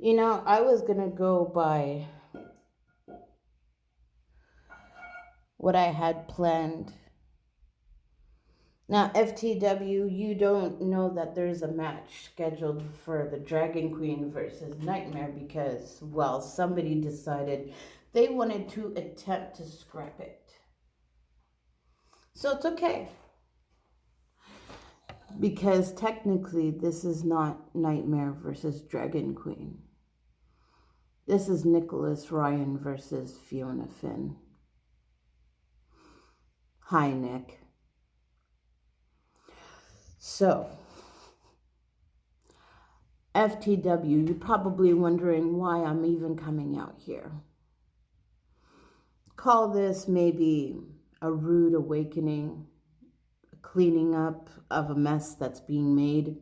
I was going to go by what I had planned. Now, FTW, you don't know that there's a match scheduled for the Dragon Queen versus Nightmare because, well, somebody decided they wanted to attempt to scrap it. So it's okay. Because technically, this is not Nightmare versus Dragon Queen. This is Nicholas Ryan versus Fiona Finn. Hi, Nick. So, FTW, you're probably wondering why I'm even coming out here. Call this maybe a rude awakening, a cleaning up of a mess that's being made,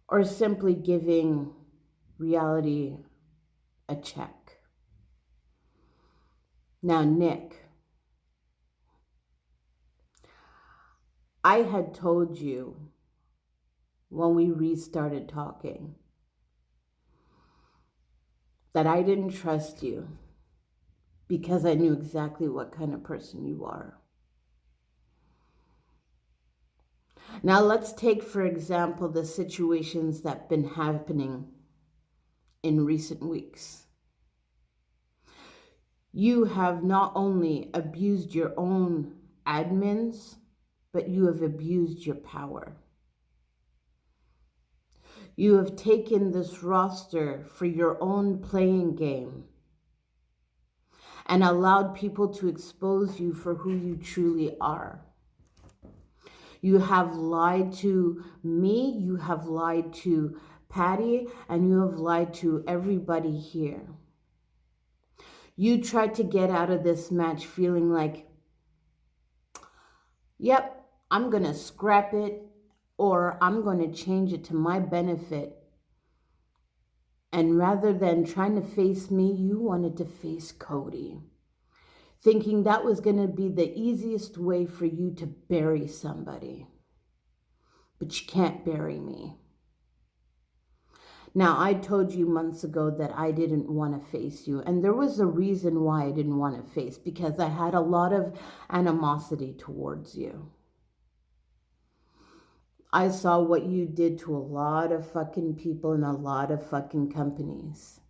or simply giving reality a check. Now, Nick, I had told you when we restarted talking that I didn't trust you because I knew exactly what kind of person you are. Now, let's take, for example, the situations that have been happening in recent weeks. You have not only abused your own admins, but you have abused your power. You have taken this roster for your own playing game and allowed people to expose you for who you truly are. You have lied to me, you have lied to Patty, and you have lied to everybody here. You tried to get out of this match feeling like, yep, I'm going to scrap it or I'm going to change it to my benefit. And rather than trying to face me, you wanted to face Cody, thinking that was going to be the easiest way for you to bury somebody. But you can't bury me. Now, I told you months ago that I didn't want to face you, and there was a reason why I didn't want to face, because I had a lot of animosity towards you. I saw what you did to a lot of fucking people in a lot of fucking companies.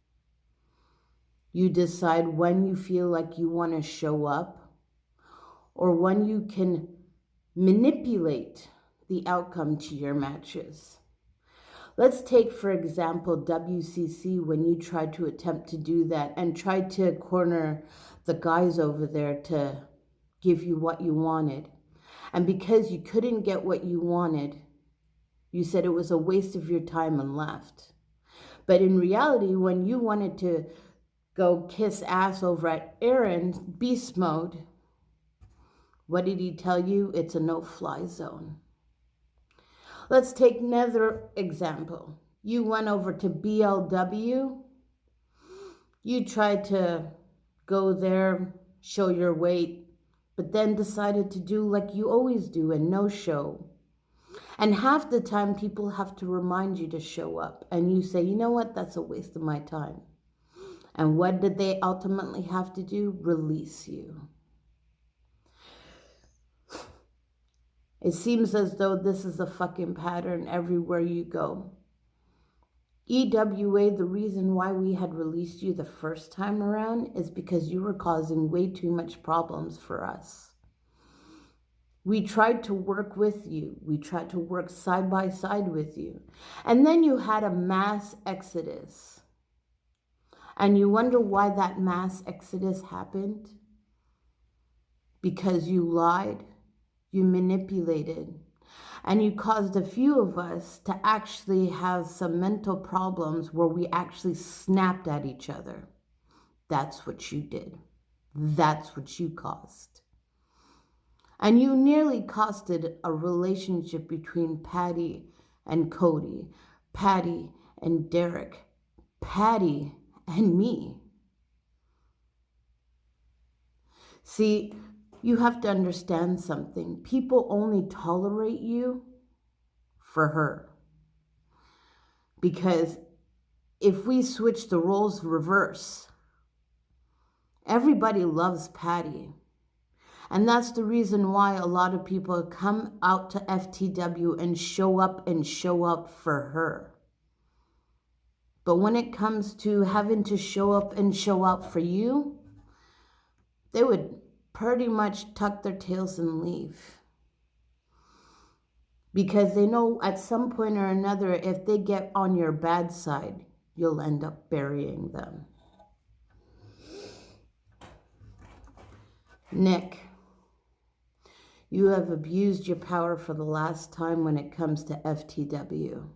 You decide when you feel like you want to show up or when you can manipulate the outcome to your matches. Let's take, for example, WCC, when you tried to attempt to do that and tried to corner the guys over there to give you what you wanted. And because you couldn't get what you wanted, you said it was a waste of your time and left. But in reality, when you wanted to go kiss ass over at Aaron's beast mode, what did he tell you? It's a no-fly zone. Let's take another example. You went over to BLW. You tried to go there, show your weight, but then decided to do like you always do and no show. And half the time people have to remind you to show up. And you say, you know what? That's a waste of my time. And what did they ultimately have to do? Release you. It seems as though this is a fucking pattern everywhere you go. EWA, the reason why we had released you the first time around is because you were causing way too much problems for us. We tried to work with you. We tried to work side by side with you. And then you had a mass exodus. And you wonder why that mass exodus happened? Because you lied. You manipulated, and you caused a few of us to actually have some mental problems where we actually snapped at each other. That's what you did. That's what you caused. And you nearly costed a relationship between Patty and Cody, Patty and Derek, Patty and me. See, you have to understand something. People only tolerate you for her. Because if we switch the roles reverse, everybody loves Patty. And that's the reason why a lot of people come out to FTW and show up for her. But when it comes to having to show up and show out for you, they would pretty much tuck their tails and leave. Because they know at some point or another, if they get on your bad side, you'll end up burying them. Nick, you have abused your power for the last time when it comes to FTW.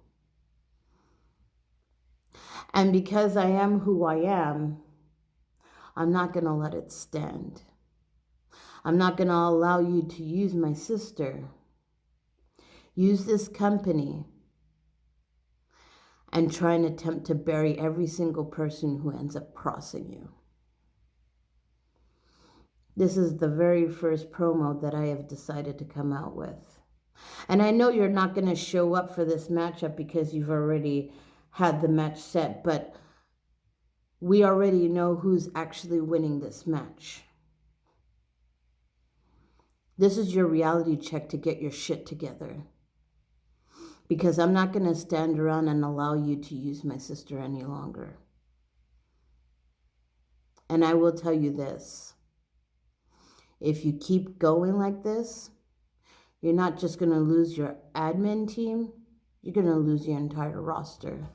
And because I am who I am, I'm not going to let it stand. I'm not going to allow you to use my sister, use this company, and try and attempt to bury every single person who ends up crossing you. This is the very first promo that I have decided to come out with. And I know you're not going to show up for this matchup because you've already had the match set, but we already know who's actually winning this match. This is your reality check to get your shit together. Because I'm not going to stand around and allow you to use my sister any longer. And I will tell you this. If you keep going like this, you're not just going to lose your admin team, you're going to lose your entire roster.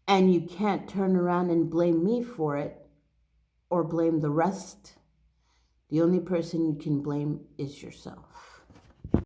And you can't turn around and blame me for it or blame the rest. The only person you can blame is yourself.